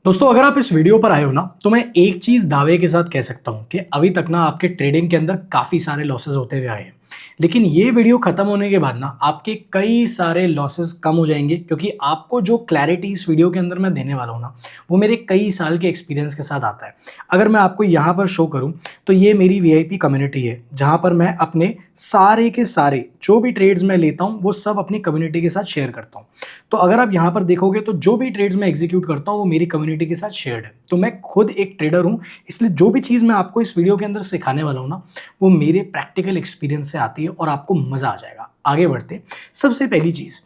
दोस्तों अगर आप इस वीडियो पर आए हो ना तो मैं एक चीज दावे के साथ कह सकता हूं कि अभी तक ना आपके ट्रेडिंग के अंदर काफी सारे लॉसेस होते हुए आए हैं। लेकिन ये वीडियो खत्म होने के बाद ना आपके कई सारे लॉसेस कम हो जाएंगे, क्योंकि आपको जो क्लैरिटी इस वीडियो के अंदर मैं देने वाला हूं ना वो मेरे कई साल के एक्सपीरियंस के साथ आता है। अगर मैं आपको यहाँ पर शो करूँ तो ये मेरी वीआईपी कम्युनिटी है, जहाँ पर मैं अपने सारे के सारे जो भी ट्रेड्स मैं लेता हूँ वो सब अपनी कम्युनिटी के साथ शेयर करता हूँ। तो अगर आप यहाँ पर देखोगे तो जो भी ट्रेड्स मैं एग्जीक्यूट करता हूँ वो मेरी कम्युनिटी के साथ शेयर्ड है। तो मैं खुद एक ट्रेडर हूँ, इसलिए जो भी चीज़ मैं आपको इस वीडियो के अंदर सिखाने वाला हूँ ना वो मेरे प्रैक्टिकल एक्सपीरियंस से आती है और आपको मज़ा आ जाएगा। आगे बढ़ते सबसे पहली चीज़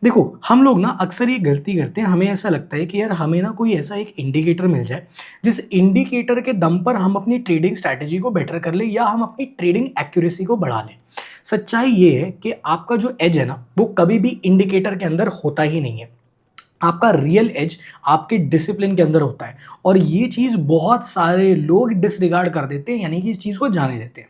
देखो, हम लोग ना अक्सर ये गलती करते हैं। हमें ऐसा लगता है कि यार हमें ना कोई ऐसा एक इंडिकेटर मिल जाए जिस इंडिकेटर के दम पर हम अपनी ट्रेडिंग स्ट्रैटेजी को बेटर कर ले या हम अपनी ट्रेडिंग एक्यूरेसी को बढ़ा लें। सच्चाई ये है कि आपका जो एज है ना वो कभी भी इंडिकेटर के अंदर होता ही नहीं है। आपका रियल एज आपके डिसिप्लिन के अंदर होता है, और ये चीज़ बहुत सारे लोग डिसरिगार्ड कर देते हैं, यानी कि इस चीज़ को जाने देते हैं।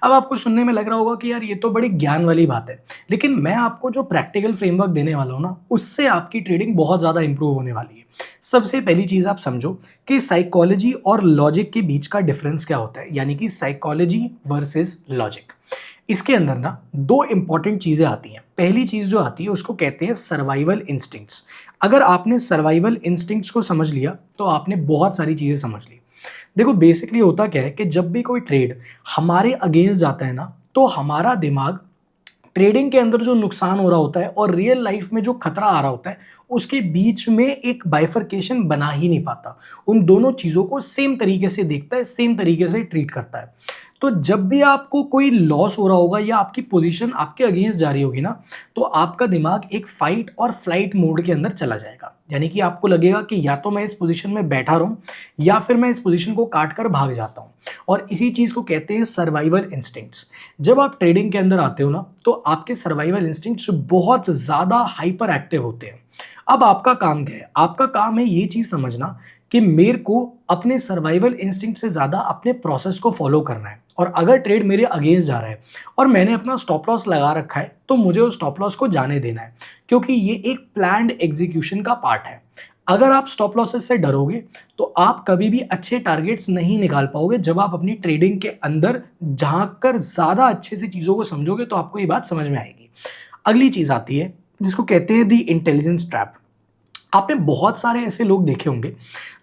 अब आपको सुनने में लग रहा होगा कि यार ये तो बड़ी ज्ञान वाली बात है, लेकिन मैं आपको जो प्रैक्टिकल फ्रेमवर्क देने वाला हूँ ना उससे आपकी ट्रेडिंग बहुत ज़्यादा इंप्रूव होने वाली है। सबसे पहली चीज़ आप समझो कि साइकोलॉजी और लॉजिक के बीच का डिफरेंस क्या होता है, यानी कि साइकोलॉजी वर्सेस लॉजिक। इसके अंदर ना दो इंपॉर्टेंट चीज़ें आती हैं। पहली चीज़ जो आती है उसको कहते हैं सर्वाइवल इंस्टिंक्ट्स। अगर आपने सर्वाइवल इंस्टिंक्ट्स को समझ लिया तो आपने बहुत सारी चीज़ें समझ ली। देखो बेसिकली होता क्या है कि जब भी कोई ट्रेड हमारे अगेंस्ट जाता है ना तो हमारा दिमाग ट्रेडिंग के अंदर जो नुकसान हो रहा होता है और रियल लाइफ में जो खतरा आ रहा होता है उसके बीच में एक बाइफरकेशन बना ही नहीं पाता। उन दोनों चीज़ों को सेम तरीके से देखता है, सेम तरीके से ट्रीट करता है। तो जब भी आपको कोई लॉस हो रहा होगा या आपकी पोजीशन आपके अगेंस्ट जा रही होगी ना तो आपका दिमाग एक फाइट और फ्लाइट मोड के अंदर चला जाएगा। यानी कि आपको लगेगा कि या तो मैं इस पोजीशन में बैठा रहूं या फिर मैं इस पोजीशन को काट कर भाग जाता हूं। और इसी चीज़ को कहते हैं सर्वाइवल इंस्टिंक्ट्स। जब आप ट्रेडिंग के अंदर आते हो ना तो आपके सर्वाइवल इंस्टिंक्ट्स बहुत ज़्यादा हाइपर एक्टिव होते हैं। अब आपका काम क्या है? आपका काम है ये चीज़ समझना कि मेरे को अपने सर्वाइवल इंस्टिंक्ट से ज़्यादा अपने प्रोसेस को फॉलो करना है। और अगर ट्रेड मेरे अगेंस्ट जा रहा है और मैंने अपना स्टॉप लॉस लगा रखा है तो मुझे उस स्टॉप लॉस को जाने देना है, क्योंकि ये एक प्लान्ड एग्जीक्यूशन का पार्ट है। अगर आप स्टॉप लॉसेस से डरोगे तो आप कभी भी अच्छे टारगेट्स नहीं निकाल पाओगे। जब आप अपनी ट्रेडिंग के अंदर झांक कर ज़्यादा अच्छे से चीज़ों को समझोगे तो आपको ये बात समझ में आएगी। अगली चीज़ आती है जिसको कहते हैं दी इंटेलिजेंस ट्रैप। आपने बहुत सारे ऐसे लोग देखे होंगे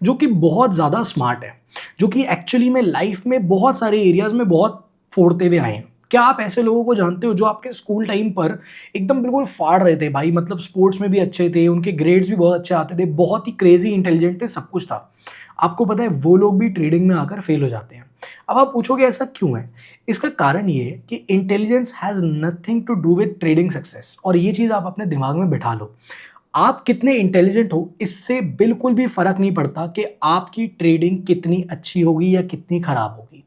जो कि बहुत ज़्यादा स्मार्ट है, जो कि एक्चुअली में लाइफ में बहुत सारे एरियाज में बहुत फोड़ते हुए आए हैं। क्या आप ऐसे लोगों को जानते हो जो आपके स्कूल टाइम पर एकदम बिल्कुल फाड़ रहे थे भाई, मतलब स्पोर्ट्स में भी अच्छे थे, उनके ग्रेड्स भी बहुत अच्छे आते थे, बहुत ही क्रेजी इंटेलिजेंट थे, सब कुछ था। आपको पता है वो लोग भी ट्रेडिंग में आकर फेल हो जाते हैं। अब आप पूछोगे ऐसा क्यों है? इसका कारण ये है कि intelligence has nothing to do with trading success, और ये चीज़ आप अपने दिमाग में बिठा लो। आप कितने इंटेलिजेंट हो इससे बिल्कुल भी फर्क नहीं पड़ता कि आपकी ट्रेडिंग कितनी अच्छी होगी या कितनी खराब होगी।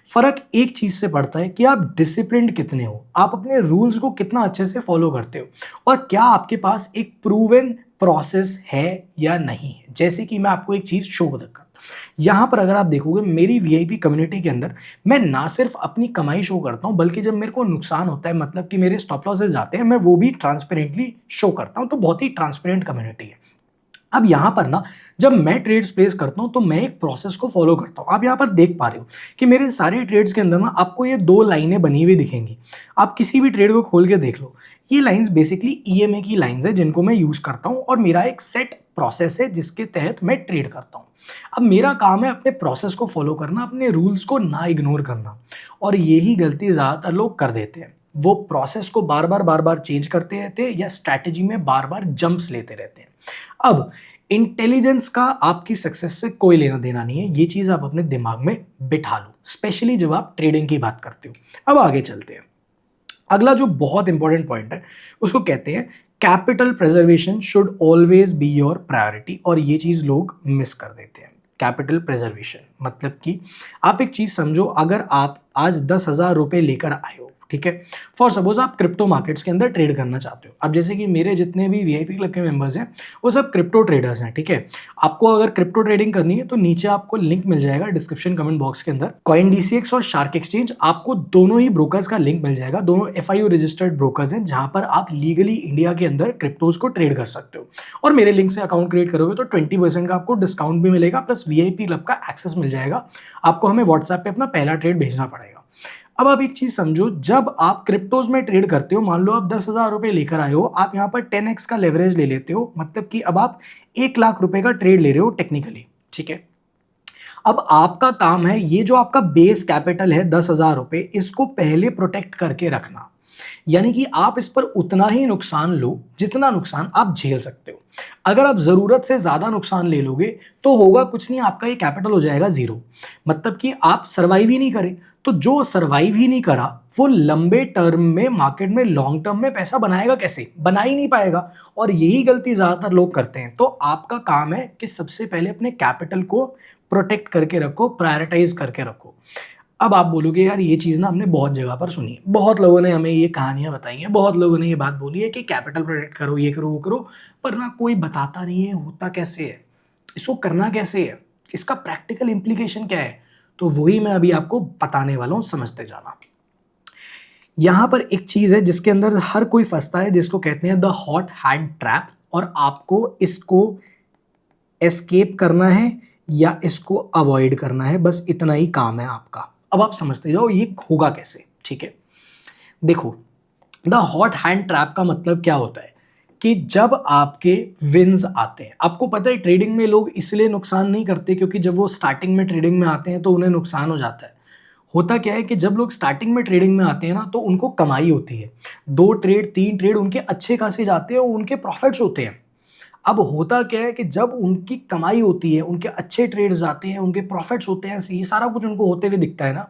फर्क एक चीज से पड़ता है कि आप डिसिप्लिन्ड कितने हो, आप अपने रूल्स को कितना अच्छे से फॉलो करते हो, और क्या आपके पास एक प्रूवन प्रोसेस है या नहीं है। जैसे कि मैं आपको एक चीज शो करता हूं। यहाँ पर अगर आप देखोगे मेरी वीआईपी कम्युनिटी के अंदर मैं ना सिर्फ अपनी कमाई शो करता हूँ, बल्कि जब मेरे को नुकसान होता है, मतलब कि मेरे स्टॉप लॉसेस जाते हैं, मैं वो भी ट्रांसपेरेंटली शो करता हूँ। तो बहुत ही ट्रांसपेरेंट कम्युनिटी है। अब यहाँ पर ना जब मैं ट्रेड्स प्लेस करता हूँ तो मैं एक प्रोसेस को फॉलो करता हूँ। आप यहाँ पर देख पा रहे हो कि मेरे सारे ट्रेड्स के अंदर ना आपको ये दो लाइनें बनी हुई दिखेंगी। आप किसी भी ट्रेड को खोल के देख लो, ये लाइंस बेसिकली ईएमए की लाइंस है जिनको मैं यूज़ करता हूँ, और मेरा एक सेट प्रोसेस है जिसके तहत मैं ट्रेड करता हूँ। अब मेरा काम है अपने प्रोसेस को फॉलो करना, अपने रूल्स को ना इग्नोर करना, और यही गलती ज़्यादातर लोग कर देते हैं। वो प्रोसेस को बार बार चेंज करते रहते हैं या स्ट्रैटेजी में बार बार जंप्स लेते रहते हैं। अब इंटेलिजेंस का आपकी सक्सेस से कोई लेना देना नहीं है, ये चीज़ आप अपने दिमाग में बिठा लो, स्पेशली जब आप ट्रेडिंग की बात करते हो। अब आगे चलते हैं। अगला जो बहुत इंपॉर्टेंट पॉइंट है उसको कहते हैं capital preservation should always be your priority, और ये चीज़ लोग मिस कर देते हैं। कैपिटल प्रेजर्वेशन मतलब कि आप एक चीज़ समझो, अगर आप आज 10,000 रुपये लेकर आए हो, ठीक है। फॉर सपोज आप क्रिप्टो मार्केट्स के अंदर ट्रेड करना चाहते हो। अब जैसे कि मेरे जितने भी वीआईपी क्लब के मेंबर्स हैं वो सब क्रिप्टो ट्रेडर्स हैं, ठीक है। आपको अगर क्रिप्टो ट्रेडिंग करनी है तो नीचे आपको लिंक मिल जाएगा डिस्क्रिप्शन कमेंट बॉक्स के अंदर, CoinDCX और शार्क एक्सचेंज, आपको दोनों ही ब्रोकर्स का लिंक मिल जाएगा। दोनों FIU रजिस्टर्ड ब्रोकर्स हैं जहां पर आप लीगली इंडिया के अंदर क्रिप्टोज को ट्रेड कर सकते हो। और मेरे लिंक से अकाउंट क्रिएट करोगे तो 20% का आपको डिस्काउंट भी मिलेगा, प्लस वीआईपी क्लब का एक्सेस मिल जाएगा। आपको हमें व्हाट्सएप पे अपना पहला ट्रेड भेजना पड़ेगा। अब आप एक चीज समझो, जब आप क्रिप्टोज में ट्रेड करते हो, मान लो आप 10,000 रुपए लेकर आए हो, आप यहाँ पर 10x का लेवरेज ले लेते हो, मतलब कि अब आप 1,00,000 रुपए का ट्रेड ले रहे हो टेक्निकली, ठीक है। अब आपका काम है ये जो आपका बेस कैपिटल है 10,000 रुपए, इसको पहले प्रोटेक्ट करके रखना। यानी कि आप इस पर उतना ही नुकसान लो जितना नुकसान आप झेल सकते हो। अगर आप जरूरत से ज्यादा नुकसान ले लोगे तो होगा कुछ नहीं, आपका ये कैपिटल हो जाएगा जीरो, मतलब कि आप सर्वाइव ही नहीं करे। तो जो सर्वाइव ही नहीं करा वो लंबे टर्म में मार्केट में लॉन्ग टर्म में पैसा बनाएगा कैसे? बना ही नहीं पाएगा। और यही गलती ज्यादातर लोग करते हैं। तो आपका काम है कि सबसे पहले अपने कैपिटल को प्रोटेक्ट करके रखो, प्रायोरिटाइज करके रखो। अब आप बोलोगे यार ये चीज़ ना हमने बहुत जगह पर सुनी है, बहुत लोगों ने हमें ये कहानियां बताई हैं, बहुत लोगों ने ये बात बोली है कि कैपिटल प्रोटेक्ट करो, ये करो वो करो, पर ना कोई बताता नहीं है होता कैसे है, इसको करना कैसे है, इसका प्रैक्टिकल इम्प्लीकेशन क्या है। तो वही मैं अभी आपको बताने वाला हूँ, समझते जाना। यहाँ पर एक चीज़ है जिसके अंदर हर कोई फंसता है, जिसको कहते हैं द हॉट हैंड ट्रैप, और आपको इसको एस्केप करना है या इसको अवॉइड करना है, बस इतना ही काम है आपका। अब आप समझते जाओ ये होगा कैसे, ठीक है। देखो, द हॉट हैंड ट्रैप का मतलब क्या होता है कि जब आपके विन्स आते हैं, आपको पता है ट्रेडिंग में लोग इसलिए नुकसान नहीं करते क्योंकि जब वो स्टार्टिंग में ट्रेडिंग में आते हैं तो उन्हें नुकसान हो जाता है। होता क्या है कि जब लोग स्टार्टिंग में ट्रेडिंग में आते हैं ना तो उनको कमाई होती है, 2 ट्रेड 3 ट्रेड उनके अच्छे खासे जाते हैं और उनके प्रॉफिट्स होते हैं। अब होता क्या है कि जब उनकी कमाई होती है, उनके अच्छे ट्रेड्स जाते हैं, उनके प्रॉफिट्स होते हैं, ये सारा कुछ उनको होते हुए दिखता है ना,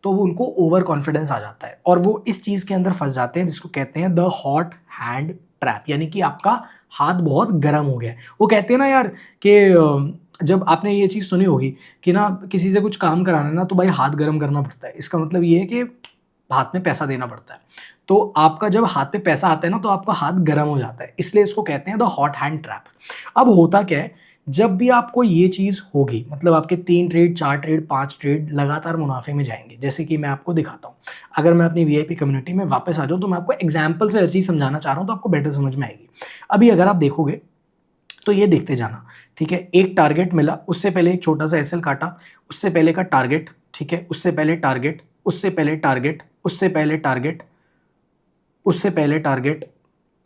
तो वो उनको ओवर कॉन्फिडेंस आ जाता है और वो इस चीज़ के अंदर फंस जाते हैं जिसको कहते हैं द हॉट हैंड ट्रैप, यानी कि आपका हाथ बहुत गर्म हो गया है। वो कहते हैं ना यार कि जब आपने ये चीज़ सुनी होगी कि ना किसी से कुछ काम कराना है ना तो भाई हाथ गर्म करना पड़ता है। इसका मतलब ये है कि हाथ में पैसा देना पड़ता है। तो आपका जब हाथ पे पैसा आता है ना तो आपका हाथ गर्म हो जाता है, इसलिए इसको कहते हैं द हॉट हैंड ट्रैप। अब होता क्या है, जब भी आपको ये चीज़ होगी, मतलब आपके 3 ट्रेड 4 ट्रेड 5 ट्रेड लगातार मुनाफे में जाएंगे, जैसे कि मैं आपको दिखाता हूँ। अगर मैं अपनी वीआईपी कम्युनिटी में वापस आ जाऊँ तो मैं आपको एग्जाम्पल से हर चीज़ समझाना चाह रहा हूँ तो आपको बेटर समझ में आएगी। अभी अगर आप देखोगे तो ये देखते जाना, ठीक है। एक टारगेट मिला, उससे पहले एक छोटा सा एसएल काटा, उससे पहले का टारगेट, ठीक है, उससे पहले टारगेट, उससे पहले टारगेट, उससे पहले टारगेट, उससे पहले टारगेट,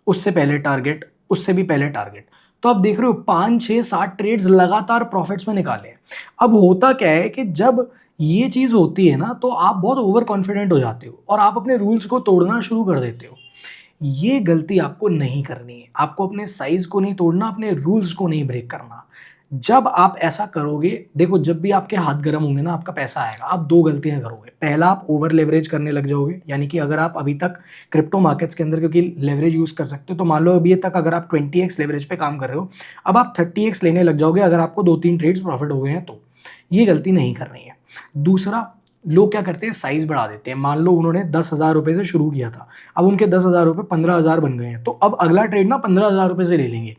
उससे पहले टारगेट, उससे भी पहले टारगेट। तो आप देख रहे हो 5 6 7 ट्रेड्स लगातार प्रॉफिट्स में निकाले हैं। अब होता क्या है कि जब ये चीज़ होती है ना तो आप बहुत ओवर कॉन्फिडेंट हो जाते हो और आप अपने रूल्स को तोड़ना शुरू कर देते हो। ये गलती आपको नहीं करनी है। आपको अपने साइज को नहीं तोड़ना, अपने रूल्स को नहीं ब्रेक करना। जब आप ऐसा करोगे, देखो जब भी आपके हाथ गर्म होंगे ना आपका पैसा आएगा, आप 2 गलतियां करोगे। पहला, आप ओवर लेवरेज करने लग जाओगे, यानी कि अगर आप अभी तक क्रिप्टो मार्केट्स के अंदर क्योंकि लेवरेज यूज कर सकते हो, तो मान लो अभी तक अगर आप 20x लेवरेज पे काम कर रहे हो, अब आप 30x लेने लग जाओगे अगर आपको 2-3 ट्रेड्स प्रॉफिट हो गए हैं तो। ये गलती नहीं करनी है। दूसरा, लोग क्या करते हैं, साइज बढ़ा देते हैं। मान लो उन्होंने 10,000 रुपए से शुरू किया था, अब उनके 10,000 रुपए 15,000 बन गए हैं, तो अब अगला ट्रेड ना 15,000 रुपए से ले लेंगे।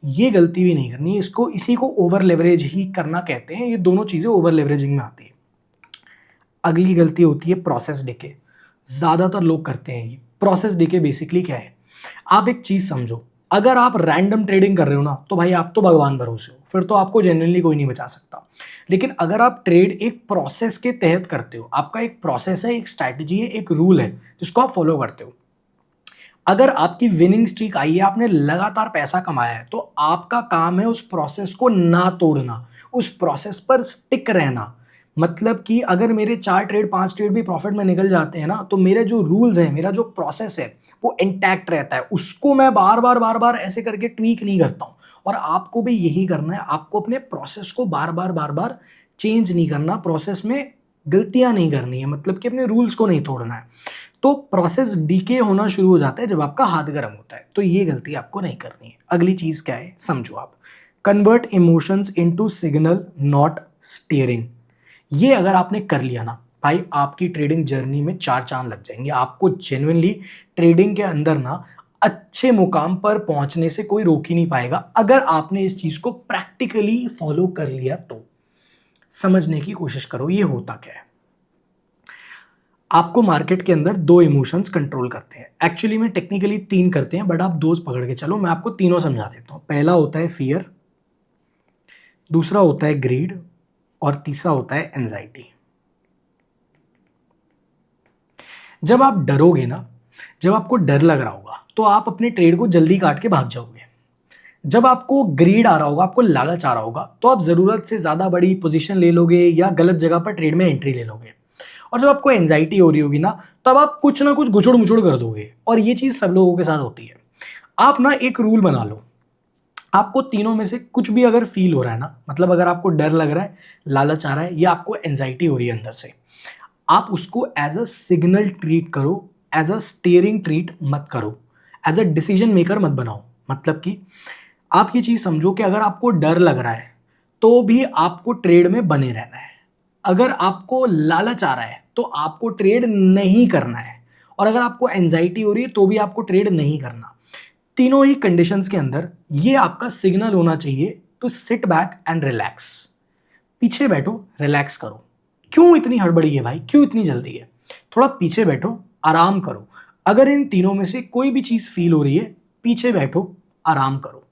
ये गलती भी नहीं करनी, इसको इसी को ओवर लेवरेज ही करना कहते हैं। ये दोनों चीजें ओवर लेवरेजिंग में आती है। अगली गलती होती है प्रोसेस डिके। ज्यादातर लोग करते हैं ये। प्रोसेस डिके बेसिकली क्या है, आप एक चीज समझो, अगर आप रैंडम ट्रेडिंग कर रहे हो ना तो भाई आप तो भगवान भरोसे हो, फिर तो आपको जेन्युइनली कोई नहीं बचा सकता। लेकिन अगर आप ट्रेड एक प्रोसेस के तहत करते हो, आपका एक प्रोसेस है, एक स्ट्रैटेजी है, एक रूल है जिसको आप फॉलो करते हो, अगर आपकी विनिंग स्ट्रीक आई है, आपने लगातार पैसा कमाया है, तो आपका काम है उस प्रोसेस को ना तोड़ना, उस प्रोसेस पर स्टिक रहना। मतलब कि अगर मेरे 4 ट्रेड 5 ट्रेड भी प्रॉफिट में निकल जाते हैं ना तो मेरे जो रूल्स हैं, मेरा जो प्रोसेस है वो इंटैक्ट रहता है, उसको मैं बार बार ऐसे करके ट्वीक नहीं करता हूँ। और आपको भी यही करना है, आपको अपने प्रोसेस को बार बार चेंज नहीं करना, प्रोसेस में गलतियां नहीं करनी है, मतलब कि अपने रूल्स को नहीं तोड़ना है। तो प्रोसेस डीके होना शुरू हो जाता है जब आपका हाथ गर्म होता है, तो ये गलती आपको नहीं करनी है। अगली चीज क्या है समझो आप, convert emotions into signal not steering. ये अगर आपने कर लिया ना, भाई आपकी ट्रेडिंग जर्नी में 4 चांद लग जाएंगे। आपको जेन्युइनली ट्रेडिंग के अंदर ना अच्छे मुकाम पर पहुंचने से कोई रोक ही नहीं पाएगा, अगर आपने इस चीज को प्रैक्टिकली फॉलो कर लिया तो। समझने की कोशिश करो ये होता क्या है। आपको मार्केट के अंदर 2 इमोशंस कंट्रोल करते हैं, एक्चुअली में टेक्निकली 3 करते हैं, बट आप 2 पकड़ के चलो, मैं आपको तीनों समझा देता हूं। पहला होता है फियर, दूसरा होता है ग्रीड, और तीसरा होता है एंजाइटी। जब आप डरोगे ना, जब आपको डर लग रहा होगा तो आप अपने ट्रेड को जल्दी काट के भाग जाओगे। जब आपको ग्रीड आ रहा होगा, आपको लालच आ रहा होगा, तो आप जरूरत से ज्यादा बड़ी पोजीशन ले लोगे या गलत जगह पर ट्रेड में एंट्री ले लोगे। और जब आपको एंजाइटी हो रही होगी ना, तब आप कुछ ना कुछ गुछड़ मुछड़ कर दोगे, और ये चीज सब लोगों के साथ होती है। आप ना एक रूल बना लो, आपको तीनों में से कुछ भी अगर फील हो रहा है ना, मतलब अगर आपको डर लग रहा है, लालच आ रहा है, या आपको एंजाइटी हो रही है अंदर से, आप उसको एज अ सिग्नल ट्रीट करो, एज अ स्टीयरिंग ट्रीट मत करो, एज अ डिसीजन मेकर मत बनाओ। मतलब कि आप ये चीज समझो कि अगर आपको डर लग रहा है तो भी आपको ट्रेड में बने रहना है, अगर आपको लालच आ रहा है तो आपको ट्रेड नहीं करना है, और अगर आपको एंजाइटी हो रही है तो भी आपको ट्रेड नहीं करना। तीनों ही कंडीशंस के अंदर ये आपका सिग्नल होना चाहिए to sit back and relax. पीछे बैठो, रिलैक्स करो। क्यों इतनी हड़बड़ी है भाई, क्यों इतनी जल्दी है? थोड़ा पीछे बैठो, आराम करो। अगर इन तीनों में से कोई भी चीज फील हो रही है, पीछे बैठो, आराम करो।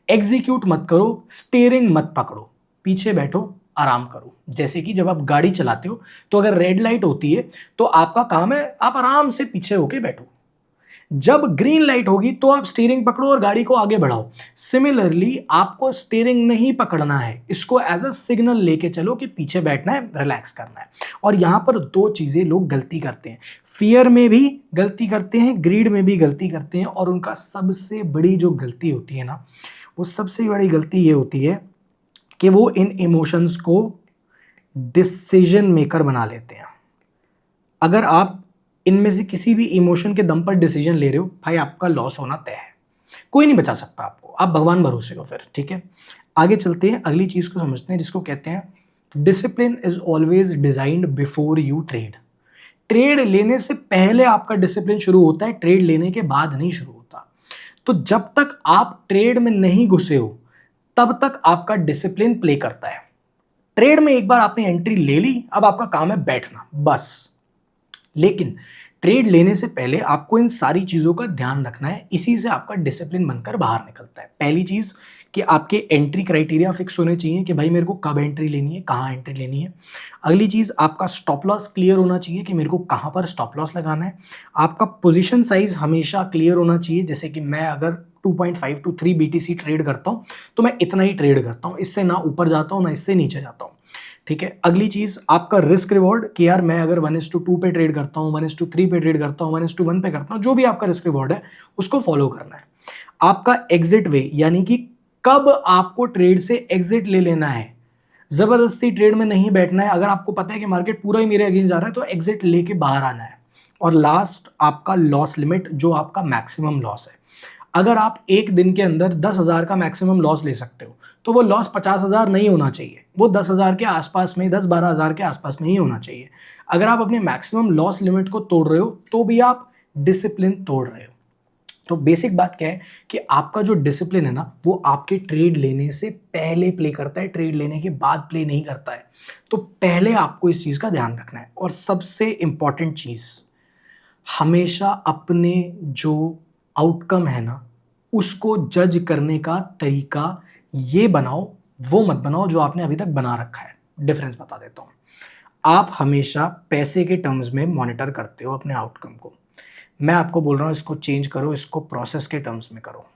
एग्जीक्यूट मत करो, स्टीयरिंग मत पकड़ो, पीछे बैठो, आराम करो। जैसे कि जब आप गाड़ी चलाते हो तो अगर रेड लाइट होती है तो आपका काम है आप आराम से पीछे होके बैठो, जब ग्रीन लाइट होगी तो आप स्टीयरिंग पकड़ो और गाड़ी को आगे बढ़ाओ। सिमिलरली आपको स्टीयरिंग नहीं पकड़ना है, इसको एज अ सिग्नल लेके चलो कि पीछे बैठना है, रिलैक्स करना है। और यहां पर 2 चीजें लोग गलती करते हैं, फियर में भी गलती करते हैं, ग्रीड में भी गलती करते हैं, और उनका सबसे बड़ी जो गलती होती है ना, वो सबसे बड़ी गलती ये होती है कि वो इन इमोशंस को डिसीजन मेकर बना लेते हैं। अगर आप इनमें से किसी भी इमोशन के दम पर डिसीजन ले रहे हो, भाई आपका लॉस होना तय है, कोई नहीं बचा सकता आपको, आप भगवान भरोसे हो फिर। ठीक है, आगे चलते हैं, अगली चीज को समझते हैं जिसको कहते हैं discipline is always designed before you trade. Trade लेने से पहले आपका डिसिप्लिन शुरू होता है, ट्रेड लेने के बाद नहीं शुरू होता। तो जब तक आप ट्रेड में नहीं घुसे हो तब तक आपका डिसिप्लिन प्ले करता है। ट्रेड में एक बार आपने एंट्री ले ली, अब आपका काम है बैठना बस। लेकिन ट्रेड लेने से पहले आपको इन सारी चीजों का ध्यान रखना है, इसी से आपका डिसिप्लिन बनकर बाहर निकलता है। पहली चीज कि आपके एंट्री क्राइटेरिया फिक्स होने चाहिए कि भाई मेरे को कब एंट्री लेनी है, कहाँ एंट्री लेनी है। अगली चीज आपका स्टॉप लॉस क्लियर होना चाहिए कि मेरे को कहाँ पर स्टॉप लॉस लगाना है। आपका पोजीशन साइज हमेशा क्लियर होना चाहिए, जैसे कि मैं अगर 2.5 to 3 BTC ट्रेड करता हूँ तो मैं इतना ही ट्रेड करता हूँ, इससे ना ऊपर जाता हूँ ना इससे नीचे जाता हूँ। ठीक है, अगली चीज आपका रिस्क रिवॉर्ड कि यार मैं अगर 1:2 पे ट्रेड करता हूँ, 1:3 पे ट्रेड करता हूँ, 1:1 पे करता हूँ, जो भी आपका रिस्क रिवॉर्ड है उसको फॉलो करना है। आपका एग्जिट वे, यानी कि कब आपको ट्रेड से एग्जिट ले लेना है, जबरदस्ती ट्रेड में नहीं बैठना है। अगर आपको पता है कि मार्केट पूरा ही मेरे अगेंस्ट जा रहा है तो एग्जिट लेके बाहर आना है। और लास्ट आपका लॉस लिमिट, जो आपका मैक्सिमम लॉस है। अगर आप एक दिन के अंदर 10,000 का मैक्सिमम लॉस ले सकते हो तो वो लॉस 50,000 नहीं होना चाहिए, वो 10,000 के आसपास में, 10-12,000 के आसपास में ही होना चाहिए। अगर आप अपने मैक्सिमम लॉस लिमिट को तोड़ रहे हो तो भी आप डिसिप्लिन तोड़ रहे हो। तो बेसिक बात क्या है कि आपका जो डिसिप्लिन है ना, वो आपके ट्रेड लेने से पहले प्ले करता है, ट्रेड लेने के बाद प्ले नहीं करता है। तो पहले आपको इस चीज का ध्यान रखना है। और सबसे इंपॉर्टेंट चीज, हमेशा अपने जो आउटकम है ना, उसको जज करने का तरीका ये बनाओ, वो मत बनाओ जो आपने अभी तक बना रखा है। डिफरेंस बता देता हूं, आप हमेशा पैसे के टर्म्स में मॉनिटर करते हो अपने आउटकम को, मैं आपको बोल रहा हूं इसको चेंज करो, इसको प्रोसेस के टर्म्स में करो।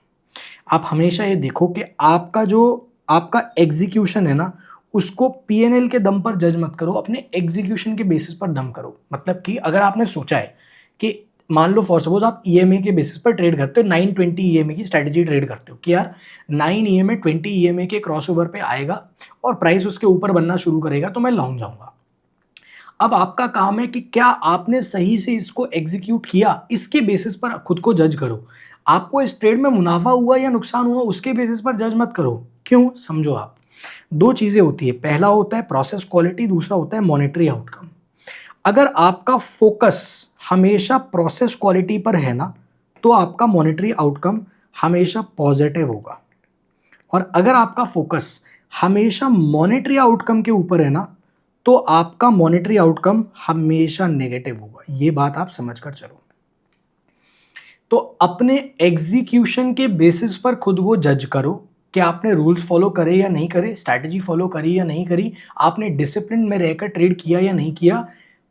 आप हमेशा ये देखो कि आपका जो आपका एग्जीक्यूशन है ना, उसको पीएनएल के दम पर जज मत करो, अपने एग्जीक्यूशन के बेसिस पर दम करो। मतलब कि अगर आपने सोचा है कि मान लो फॉर सपोज आप ईएमए के बेसिस पर ट्रेड करते हो, 920 ईएमए की स्ट्रेटजी ट्रेड करते हो कि यार 9 ईएमए 20 ईएमए के क्रॉसओवर पे आएगा और प्राइस उसके ऊपर बनना शुरू करेगा तो मैं लॉन्ग जाऊंगा। अब आपका काम है कि क्या आपने सही से इसको एग्जीक्यूट किया, इसके बेसिस पर खुद को जज करो। आपको इस ट्रेड में मुनाफा हुआ या नुकसान हुआ उसके बेसिस पर जज मत करो। क्यों, समझो आप, 2 चीजें होती है, पहला होता है प्रोसेस क्वालिटी, दूसरा होता है मॉनेटरी आउटकम। अगर आपका फोकस हमेशा प्रोसेस क्वालिटी पर है ना, तो आपका मॉनेटरी आउटकम हमेशा पॉजिटिव होगा। और अगर आपका फोकस हमेशा मॉनेटरी आउटकम के ऊपर है ना, तो आपका मॉनेटरी आउटकम हमेशा नेगेटिव होगा। ये बात आप समझ कर चलो। तो अपने एग्जीक्यूशन के बेसिस पर खुद वो जज करो कि आपने रूल्स फॉलो करे या नहीं करे, स्ट्रैटेजी फॉलो करी या नहीं करी, आपने डिसिप्लिन में रहकर ट्रेड किया या नहीं किया।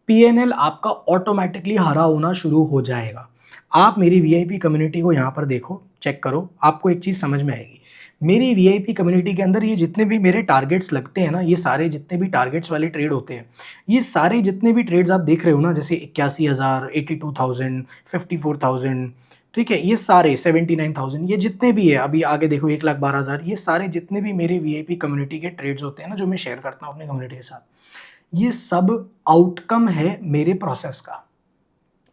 पीएनएल आपका ऑटोमेटिकली हरा होना शुरू हो जाएगा। आप मेरी वीआईपी कम्युनिटी को यहाँ पर देखो, चेक करो, आपको एक चीज़ समझ में आएगी। मेरी वीआईपी कम्युनिटी के अंदर ये जितने भी मेरे टारगेट्स लगते हैं ना, ये सारे जितने भी टारगेट्स वाले ट्रेड होते हैं, ये सारे जितने भी ट्रेड्स आप देख रहे हो ना, जैसे 81,000, 82,000, 54,000, ठीक है, ये सारे 79,000, ये जितने भी है, अभी आगे देखो 1,12,000, ये सारे जितने भी मेरे वीआईपी कम्युनिटी के ट्रेड्स होते हैं ना, जो मैं शेयर करता हूँ अपनी कम्युनिटी के साथ, ये सब आउटकम है मेरे प्रोसेस का,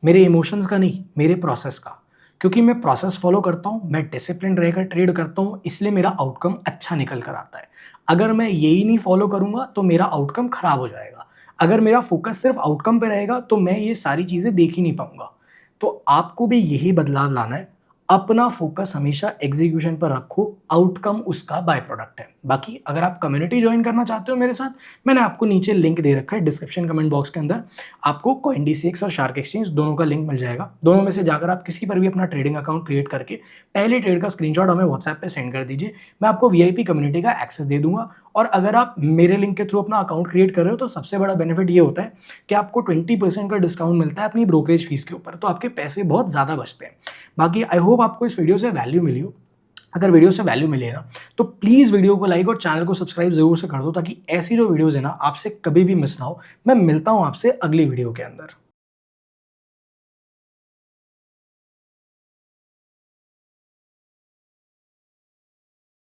मेरे इमोशंस का नहीं, मेरे प्रोसेस का। क्योंकि मैं प्रोसेस फॉलो करता हूँ, मैं डिसिप्लिन रहकर ट्रेड करता हूँ, इसलिए मेरा आउटकम अच्छा निकल कर आता है। अगर मैं यही नहीं फॉलो करूँगा तो मेरा आउटकम खराब हो जाएगा। अगर मेरा फोकस सिर्फ आउटकम पे रहेगा तो मैं ये सारी चीज़ें देख ही नहीं पाऊंगा। तो आपको भी यही बदलाव लाना है। अपना फोकस हमेशा एग्जीक्यूशन पर रखो, आउटकम उसका बाय प्रोडक्ट है। बाकी अगर आप कम्युनिटी ज्वाइन करना चाहते हो मेरे साथ, मैंने आपको नीचे लिंक दे रखा है डिस्क्रिप्शन कमेंट बॉक्स के अंदर, आपको CoinDCX और शार्क एक्सचेंज दोनों का लिंक मिल जाएगा। दोनों में से जाकर आप किसी पर भी अपना ट्रेडिंग अकाउंट क्रिएट करके पहले ट्रेड का स्क्रीनशॉट हमें व्हाट्सएप पे सेंड कर दीजिए, मैं आपको वीआईपी कम्युनिटी का एक्सेस दे दूंगा। और अगर आप मेरे लिंक के थ्रू अपना अकाउंट क्रिएट कर रहे हो तो सबसे बड़ा बेनिफिट ये होता है कि आपको 20% का डिस्काउंट मिलता है अपनी ब्रोकरेज फीस के ऊपर, तो आपके पैसे बहुत ज़्यादा बचते हैं। बाकी आई होप आपको इस वीडियो से वैल्यू मिली हो। अगर वीडियो से वैल्यू मिले ना, तो प्लीज़ वीडियो को लाइक और चैनल को सब्सक्राइब जरूर से कर दो, ताकि ऐसी जो वीडियोज़ है ना आपसे कभी भी मिस ना हो। मैं मिलता हूँ आपसे अगली वीडियो के अंदर।